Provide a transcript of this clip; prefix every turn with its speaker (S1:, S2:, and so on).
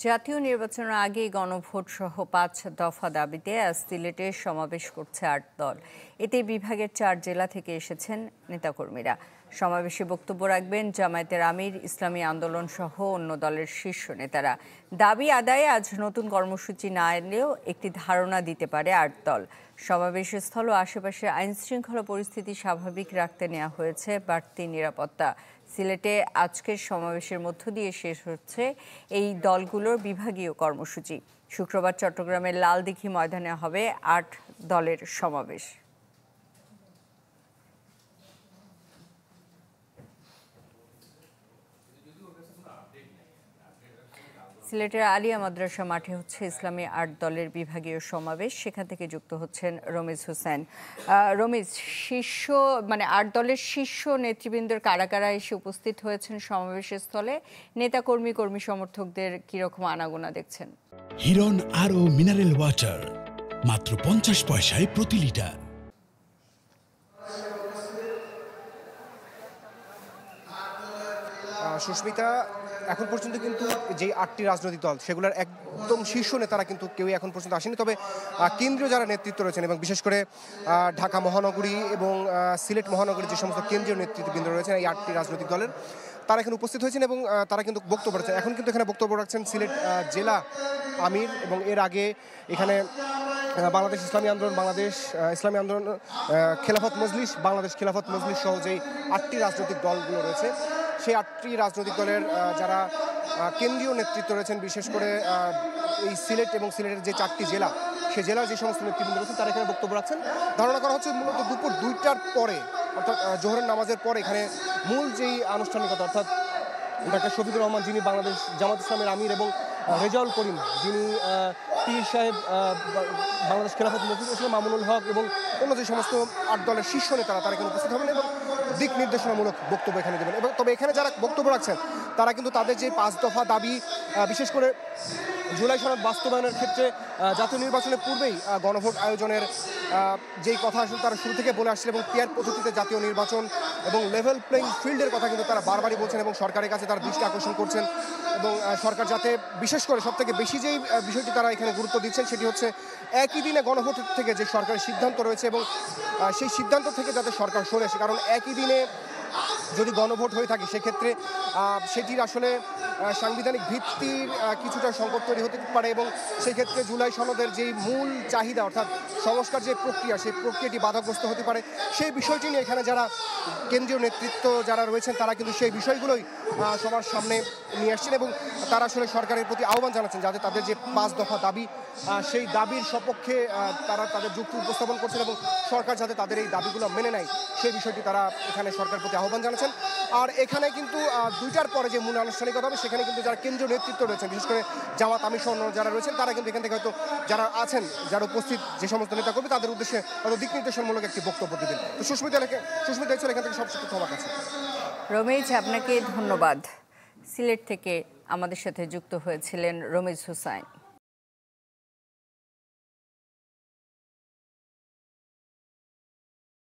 S1: জাতীয় নির্বাচনের আগেই গণভোট সহ ৫ দফা দাবিতে আজ সিলেটে সমাবেশ করছে ৮ দল। এতে বিভাগের ৪ জেলা থেকে এসেছেন নেতাকর্মীরা। সমাবেশে বক্তব্য রাখবেন জামায়াতের আমির, ইসলামী আন্দোলন সহ অন্য দলের শীর্ষ নেতারা। দাবি আদায়ে আজ নতুন কর্মসূচি না এলেও একটি ধারণা দিতে পারে ৮ দল। সমাবেশস্থল ও আশেপাশে আইনশৃঙ্খলা পরিস্থিতি স্বাভাবিক রাখতে নেওয়া হয়েছে বাড়তি নিরাপত্তা। সিলেটে আজকের সমাবেশের মধ্য দিয়ে শেষ হচ্ছে এই দলগুলোর বিভাগীয় কর্মসূচি। শুক্রবার চট্টগ্রামের লালদিঘি ময়দানে হবে ৮ দলের সমাবেশ। সিলেটের আলিয়া মাদ্রাসা মাঠে হচ্ছে ইসলামী ৮ দলের বিভাগীয় সমাবেশ। সেখান থেকে যুক্ত হচ্ছেন রমিজ হোসেন। রমিজ, ৮ দলের শীর্ষ নেতৃবৃন্দের কারা কারা এসে উপস্থিত হয়েছেন সমাবেশের স্থলে? নেতাকর্মী, কর্মী সমর্থকদের কিরকম আনাগোনা দেখছেন?
S2: হিরন আরও মিনারেল ওয়াটার মাত্র ৫০ পয়সায় প্রতি লিটার।
S3: সুস্মিতা, এখন পর্যন্ত কিন্তু যে ৮টি রাজনৈতিক দল সেগুলোর একদম শীর্ষ নেতারা কিন্তু কেউই এখন পর্যন্ত আসেনি। তবে কেন্দ্রীয় যারা নেতৃত্ব রয়েছেন এবং বিশেষ করে ঢাকা মহানগরী এবং সিলেট মহানগরীর যে সমস্ত কেন্দ্রীয় নেতৃত্ববৃন্দ রয়েছেন এই ৮টি রাজনৈতিক দলের, তারা এখানে উপস্থিত হয়েছেন এবং তারা কিন্তু বক্তব্য রাখছেন। এখন কিন্তু এখানে বক্তব্য রাখছেন সিলেট জেলা আমির এবং এর আগে এখানে বাংলাদেশ ইসলামী আন্দোলন, বাংলাদেশ ইসলামী আন্দোলন, খেলাফত মজলিস, বাংলাদেশ খেলাফত মজলিস সহ যেই ৮টি রাজনৈতিক দলগুলো রয়েছে সেই ৮টি রাজনৈতিক দলের যারা কেন্দ্রীয় নেতৃত্ব রয়েছেন, বিশেষ করে এই সিলেট এবং সিলেটের যে 4টি জেলা, সেই জেলার যে সমস্ত নেতৃবৃন্দ রয়েছেন তারা এখানে বক্তব্য রাখছেন। ধারণা করা হচ্ছে মূলত দুপুর 2টার পরে, অর্থাৎ জোহরের নামাজের পরে এখানে মূল যেই আনুষ্ঠানিকতা, অর্থাৎ ডাক্তার শফিকুর রহমান যিনি বাংলাদেশ জামাত ইসলামের আমির এবং রেজাউল করিম যিনি পীর সাহেব বাংলাদেশ খেলাফত মজলিস, মামুনুল হক এবং অন্য যে সমস্ত ৮ দলের শীর্ষ নেতারা তারা এখানে উপস্থিত হবেন এবং দিক নির্দেশনামূলক বক্তব্য এখানে দেবেন। এবং তবে এখানে যারা বক্তব্য রাখছেন তারা কিন্তু তাদের যে ৫ দফা দাবি, বিশেষ করে জুলাই সনদ বাস্তবায়নের ক্ষেত্রে জাতীয় নির্বাচনের পূর্বেই গণভোট আয়োজনের যেই কথা আসলে তারা শুরু থেকে বলে আসছিল এবং পিয়ার পদ্ধতিতে জাতীয় নির্বাচন এবং লেভেল প্লেইং ফিল্ডের কথা কিন্তু তারা বারবারই বলছেন এবং সরকারের কাছে তারা দৃষ্টি আকর্ষণ করছেন। এবং সরকার যাতে বিশেষ করে সবথেকে বেশি যেই বিষয়টি তারা এখানে গুরুত্ব দিচ্ছেন সেটি হচ্ছে একই দিনে গণভোট থেকে যে সরকারের সিদ্ধান্ত রয়েছে এবং সেই সিদ্ধান্ত থেকে যাতে সরকার সরে আসে। কারণ একই দিনে যদি গণভোট হয়ে থাকে সেক্ষেত্রে সেটির আসলে সাংবিধানিক ভিত্তির কিছুটা সংকট তৈরি হতে পারে এবং সেক্ষেত্রে জুলাই সনদের যেই মূল চাহিদা, অর্থাৎ সংস্কার যে প্রক্রিয়া, সেই প্রক্রিয়াটি বাধাগ্রস্ত হতে পারে। সেই বিষয়টি নিয়ে এখানে যারা কেন্দ্রীয় নেতৃত্ব যারা রয়েছেন তারা কিন্তু সেই বিষয়গুলোই সবার সামনে নিয়ে আসছেন এবং তারা আসলে সরকারের প্রতি আহ্বান জানাচ্ছেন যাতে তাদের যে ৫ দফা দাবি সেই দাবির সপক্ষে তারা তাদের যুক্তি উপস্থাপন করছেন এবং সরকার যাতে তাদের এই দাবিগুলো মেনে নেয় সেই বিষয়টি তারা এখানে সরকারের প্রতি আহ্বান জানাচ্ছেন। আর এখানে কিন্তু 2টার পরে যে মূল আনুষ্ঠানিকতা হবে সেখানে কিন্তু যারা কেন্দ্রীয় নেতৃত্ব রয়েছেন, বিশেষ করে জামাত আমির সহ যারা রয়েছেন তারা কিন্তু এখান থেকে হয়তো যারা আছেন, যারা উপস্থিত যে সমস্ত নেতা কর্মী তাদের উদ্দেশ্যে হয়তো দিক নির্দেশনমূলক একটি বক্তব্য দিবেন। তো সুস্মিতা ছিল এখান থেকে সবচেয়ে তোমার কাছে।
S1: রমেশ, আপনাকে ধন্যবাদ। সিলেট থেকে আমাদের সাথে যুক্ত হয়েছিলেন রমিজ হোসেন।